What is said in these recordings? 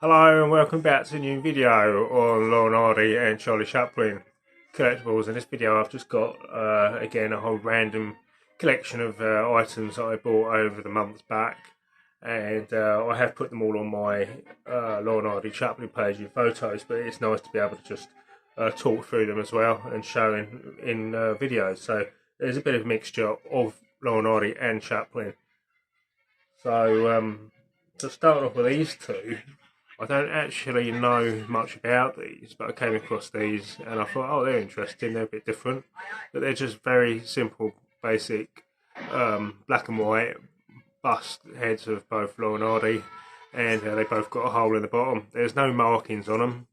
Hello and welcome back to a new video on Laurel and Charlie Chaplin collectibles. In this video I've just got again a whole random collection of items that I bought over the months back, and I have put them all on my Laurel Chaplin page in photos, but it's nice to be able to just talk through them as well and show in videos. So there's a bit of mixture of Laurel and Chaplin. So to start off with these two, I don't actually know much about these, but I came across these and I thought, oh, they're interesting, they're a bit different. But they're just very simple, basic black and white bust heads of both Laurel and they both got a hole in the bottom. There's no markings on them,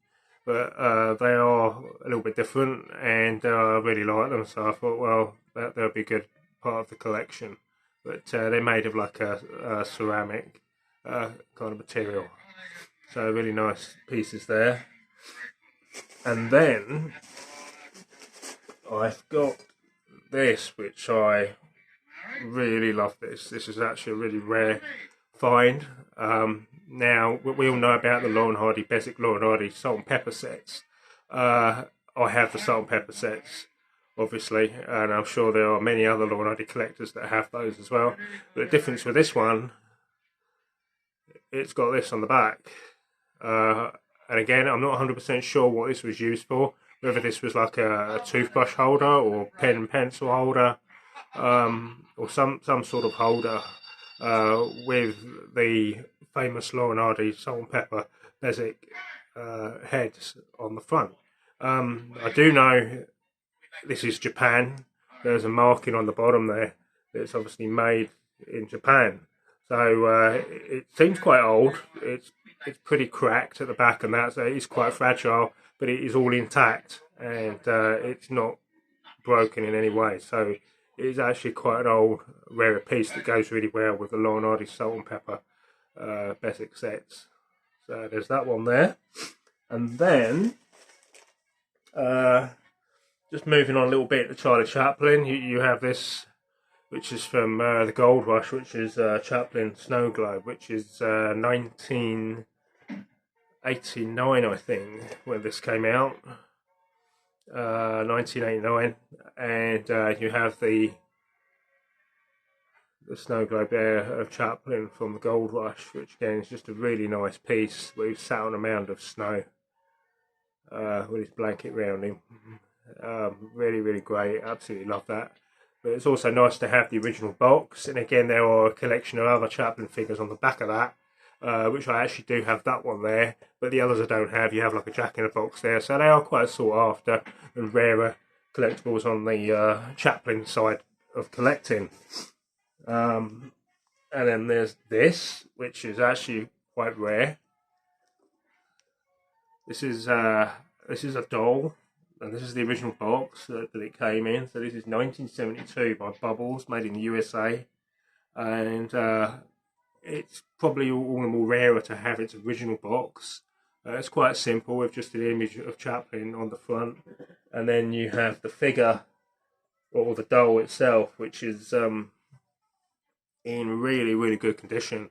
but they are a little bit different, and I really like them, so I thought, well, that'll be a good part of the collection. But they're made of like a ceramic kind of material. So really nice pieces there. And then I've got this, which I really love. This is actually a really rare find. Now we all know about the basic Laurel and Hardy salt and pepper sets. I have the salt and pepper sets, obviously, and I'm sure there are many other Laurel and Hardy collectors that have those as well. But the difference with this one, it's got this on the back. And again, I'm not 100% sure what this was used for, whether this was like a toothbrush holder or pen and pencil holder, or some sort of holder with the famous Laurel and Hardy salt and pepper basic heads on the front. I do know this is Japan. There's a marking on the bottom there that's obviously made in Japan. So it seems quite old. It's pretty cracked at the back, and that, so it is quite fragile, but it is all intact, and it's not broken in any way. So it is actually quite an old, rare piece that goes really well with the Laurel and Hardy salt and pepper basic sets. So there's that one there, and then just moving on a little bit to Charlie Chaplin, you have this, which is from the Gold Rush, which is Chaplin Snow Globe, which is 1989, I think, when this came out. 1989, and you have the Snow Globe there of Chaplin from the Gold Rush, which again is just a really nice piece where he's sat on a mound of snow with his blanket round him. Really, really great. Absolutely love that. But it's also nice to have the original box, and again there are a collection of other Chaplin figures on the back of that, which I actually do have that one there, but the others I don't have. You have like a Jack-in-a-Box there, so they are quite sought after and rarer collectibles on the Chaplin side of collecting. And then there's this, which is actually quite rare. This is a doll, and this is the original box that it came in. So this is 1972 by Bubbles, made in the USA, and it's probably all the more rarer to have its original box. It's quite simple with just an image of Chaplin on the front, and then you have the figure or the doll itself, which is in really, really good condition.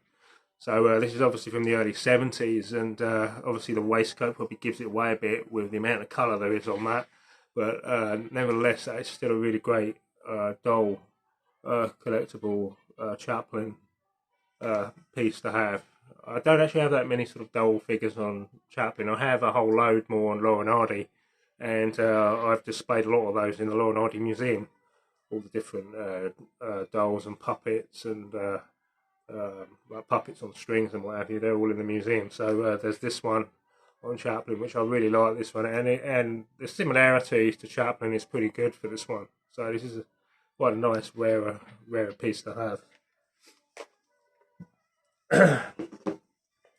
So this is obviously from the early 70s, and obviously the waistcoat probably gives it away a bit with the amount of colour there is on that. But nevertheless, it's still a really great doll collectible Chaplin piece to have. I don't actually have that many sort of doll figures on Chaplin. I have a whole load more on Laurel and Hardy, and I've displayed a lot of those in the Laurel and Hardy Museum. All the different dolls and puppets and like puppets on strings and what have you. They're all in the museum. So there's this one on Chaplin, which I really like. This one, and the similarities to Chaplin is pretty good for this one. So this is quite a nice, rarer piece to have.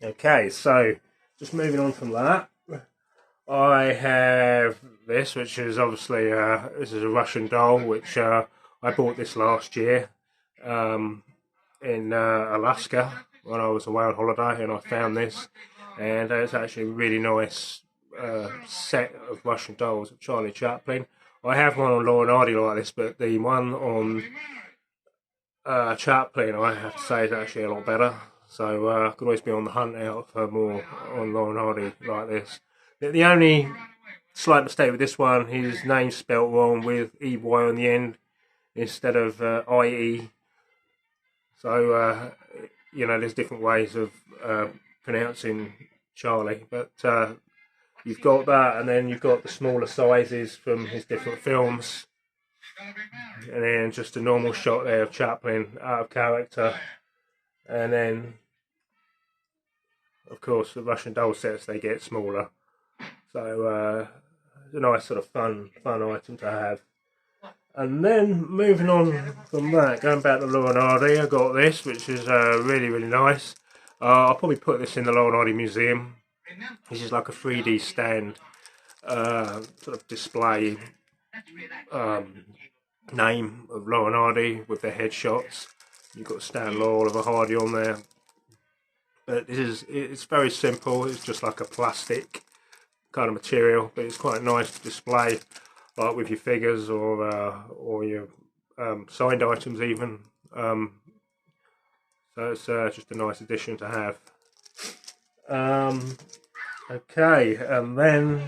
Okay, so just moving on from that, I have this, which is obviously this is a Russian doll, which I bought this last year in Alaska when I was away on holiday, and I found this, and it's actually a really nice set of Russian dolls of Charlie Chaplin. I have one on Laurel and Hardy like this, but the one on Chaplin, I have to say, is actually a lot better. So I could always be on the hunt out for more on Laurel and Hardy like this. The only slight mistake with this one, his name's spelt wrong with EY on the end instead of IE. So, there's different ways of pronouncing Charlie. But you've got that, and then you've got the smaller sizes from his different films. And then just a normal shot there of Chaplin out of character. And then, of course, the Russian doll sets, they get smaller. So it's a nice sort of fun item to have. And then moving on from that, going back to Laurel and Hardy, I got this, which is really, really nice. I'll probably put this in the Laurel and Hardy Museum. This is like a 3D stand sort of display name of Laurel and Hardy with their headshots. You've got Stan Laurel of a Hardy on there. But it's very simple. It's just like a plastic kind of material, but it's quite nice to display, like with your figures or your signed items even. So it's just a nice addition to have. Okay, and then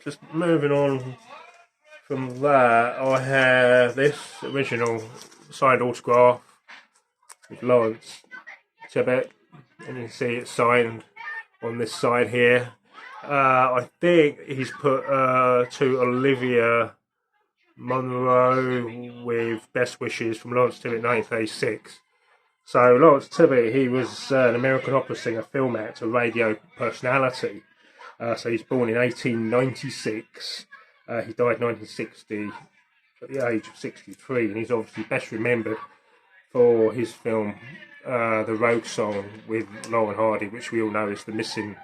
just moving on from that, I have this original signed autograph with Lawrence Tibbett, and you can see it's signed on this side here. I think he's put to Olivia Munro with best wishes from Lawrence Tibbett 1936. So Lawrence Tibbett, he was an American opera singer, film actor, radio personality. So he's born in 1896. He died 1960 at the age of 63, and he's obviously best remembered for his film The Rogue Song with Laurel and Hardy, which we all know is the missing,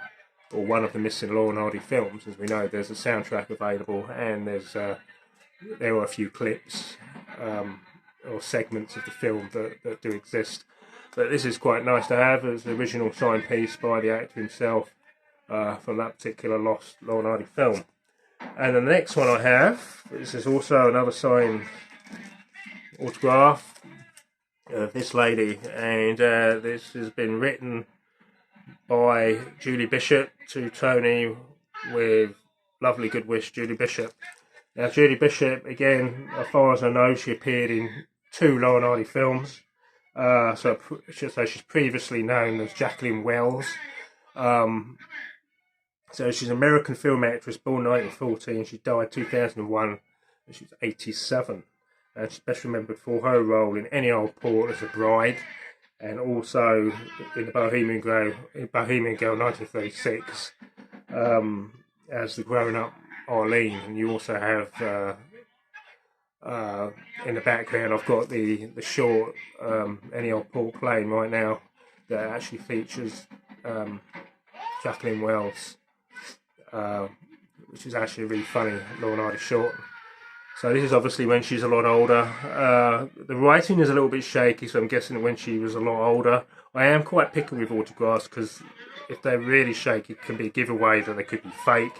or one of the missing Laurel and Hardy films. As we know, there's a soundtrack available, and there are a few clips or segments of the film that do exist. But this is quite nice to have as the original signed piece by the actor himself from that particular lost Laurel and Hardy film. And the next one I have, this is also another signed autograph of this lady, and this has been written by Julie Bishop to Tony with lovely good wish, Julie Bishop. Now Julie Bishop, again, as far as I know, she appeared in 2 Laurel and Hardy films. So she's previously known as Jacqueline Wells. So she's an American film actress, born 1940, and she died 2001, and she was 87. And she's best remembered for her role in Any Old Port as a bride, and also in the Bohemian Girl 1936 as the grown-up Arlene. And you also have in the background, I've got the short Any Old Port playing right now that actually features Jacqueline Wells, which is actually a really funny Laurel and Hardy short. So this is obviously when she's a lot older. The writing is a little bit shaky, so I'm guessing when she was a lot older. I am quite picky with autographs because if they're really shaky, it can be a giveaway that they could be fake,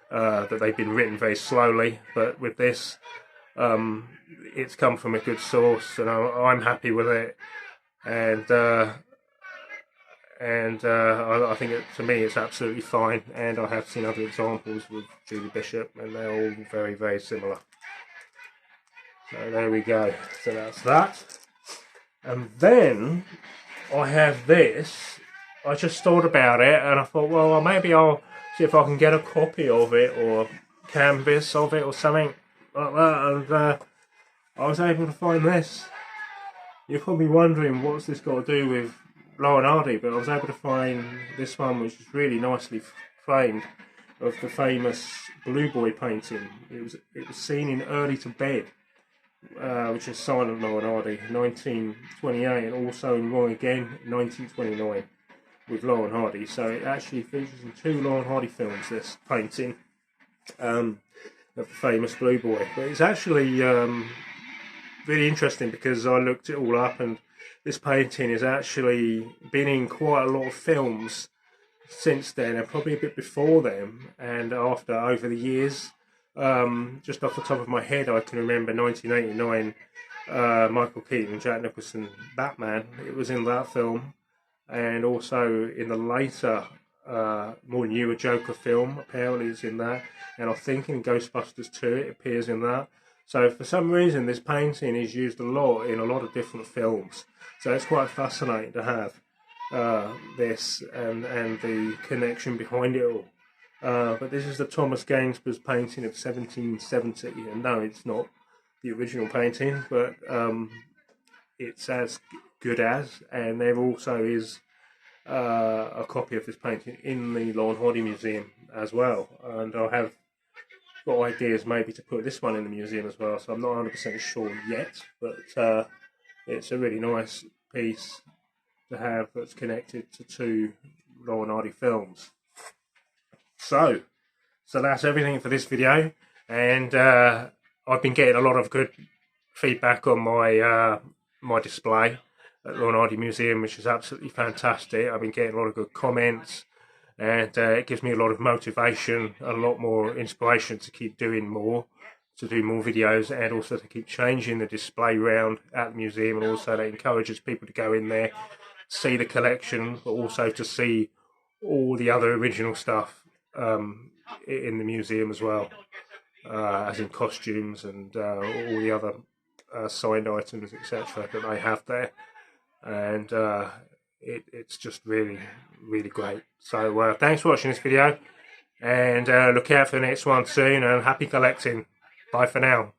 that they've been written very slowly. But with this, it's come from a good source, and I'm happy with it. And I think to me it's absolutely fine. And I have seen other examples with Julie Bishop, and they're all very, very similar. So there we go. So that's that. And then I have this. I just thought about it, and I thought, well, maybe I'll see if I can get a copy of it, or canvas of it, or something like that. And I was able to find this. You're probably wondering, what's this got to do with Laurel and Hardy? But I was able to find this one, which is really nicely framed, of the famous Blue Boy painting. It was seen in Early to Bed, which is signed of Laurel and Hardy, 1928, and also in Wrong Again, 1929, with Laurel and Hardy. So it actually features in 2 Laurel and Hardy films, this painting of the famous Blue Boy. But it's actually really interesting because I looked it all up, and this painting has actually been in quite a lot of films since then, and probably a bit before them and after, over the years. Just off the top of my head, I can remember 1989, Michael Keaton and Jack Nicholson Batman. It was in that film, and also in the later, more newer Joker film, apparently is in that, and I think in Ghostbusters 2 it appears in that. So for some reason this painting is used a lot in a lot of different films, so it's quite fascinating to have this and the connection behind it all. But this is the Thomas Gainsborough's painting of 1770, and no, it's not the original painting, but it's as good as, and there also is a copy of this painting in the Laurel Hardy Museum as well, and I have got ideas maybe to put this one in the museum as well, so I'm not 100% sure yet, but it's a really nice piece to have that's connected to two Laurel Hardy films. So that's everything for this video, and I've been getting a lot of good feedback on my my display at Laurel Hardy Museum, which is absolutely fantastic. I've been getting a lot of good comments, and it gives me a lot of motivation, a lot more inspiration to keep doing more, to do more videos, and also to keep changing the display round at the museum, and also that encourages people to go in there, see the collection, but also to see all the other original stuff in the museum as well, as in costumes and all the other signed items, etc., that they have there, and it's just really, really great. So thanks for watching this video, and look out for the next one soon, and happy collecting. Bye for now.